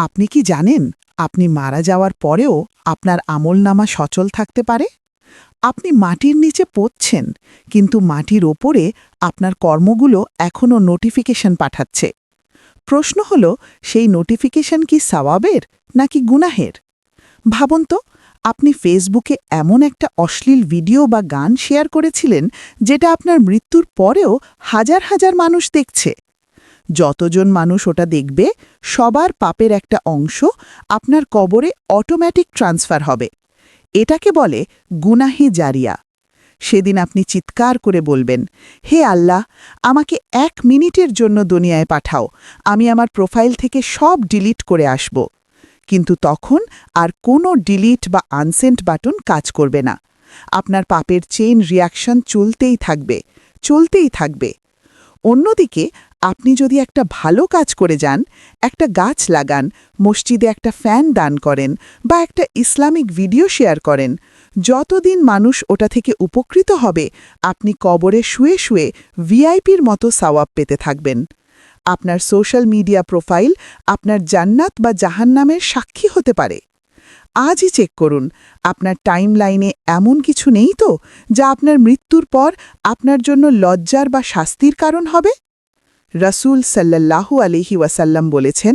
আপনি কি জানেন আপনি মারা যাওয়ার পরেও আপনার আমলনামা সচল থাকতে পারে? আপনি মাটির নিচে পড়ছেন, কিন্তু মাটির ওপরে আপনার কর্মগুলো এখনও নোটিফিকেশন পাঠাচ্ছে। প্রশ্ন হল, সেই নোটিফিকেশন কি সওয়াবের নাকি গুনাহের? ভাবুন তো, আপনি ফেসবুকে এমন একটা অশ্লীল ভিডিও বা গান শেয়ার করেছিলেন যেটা আপনার মৃত্যুর পরেও হাজার হাজার মানুষ দেখছে। যতজন মানুষ ওটা দেখবে, সবার পাপের একটা অংশ আপনার কবরে অটোমেটিক ট্রান্সফার হবে। এটাকে বলে গুনাহে জারিয়া। সেদিন আপনি চিৎকার করে বলবেন, হে আল্লাহ, আমাকে 1 মিনিটের জন্য দুনিয়ায় পাঠাও, আমি আমার প্রোফাইল থেকে সব ডিলিট করে আসব। কিন্তু তখন আর কোনো ডিলিট বা আনসেন্ট বাটন কাজ করবে না। আপনার পাপের চেইন রিয়াকশন চলতেই থাকবে, চলতেই থাকবে। অন্যদিকে আপনি যদি একটা ভালো কাজ করে যান, একটা গাছ লাগান, মসজিদে একটা ফ্যান দান করেন বা একটা ইসলামিক ভিডিও শেয়ার করেন, যতদিন মানুষ ওটা থেকে উপকৃত হবে, আপনি কবরে শুয়ে শুয়ে ভিআইপির মতো সওয়াব পেতে থাকবেন। আপনার সোশ্যাল মিডিয়া প্রোফাইল আপনার জান্নাত বা জাহান্নামের সাক্ষী হতে পারে। আজই চেক করুন, আপনার টাইমলাইনে এমন কিছু নেই তো যা আপনার মৃত্যুর পর আপনার জন্য লজ্জার বা শাস্তির কারণ হবে? রাসূল সাল্লাল্লাহু আলাইহি ওয়াসাল্লাম বলেছেন,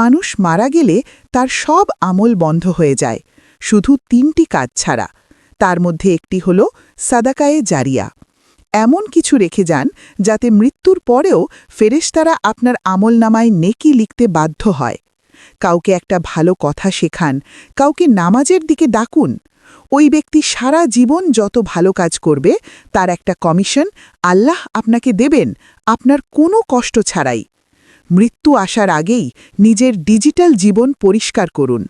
মানুষ মারা গেলে তার সব আমল বন্ধ হয়ে যায়, শুধু 3টি কাজ ছাড়া। তার মধ্যে একটি হল সাদাকায়ে জারিয়া। এমন কিছু রেখে যান যাতে মৃত্যুর পরেও ফেরেশতারা আপনার আমলনামায় নেকি লিখতে বাধ্য হয়। কাউকে একটা ভালো কথা শেখান, কাউকে নামাজের দিকে ডাকুন। ওই ব্যক্তি সারা জীবন যত ভালো কাজ করবে, তার একটা কমিশন আল্লাহ আপনাকে দেবেন, আপনার কোনো কষ্ট ছাড়াই। মৃত্যু আসার আগেই নিজের ডিজিটাল জীবন পরিষ্কার করুন।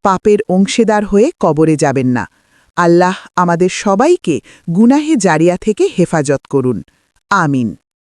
পাপের অংশীদার হয়ে কবরে যাবেন না। আল্লাহ আমাদের সবাইকে গুনাহে জারিয়া থেকে হেফাজত করুন। আমিন।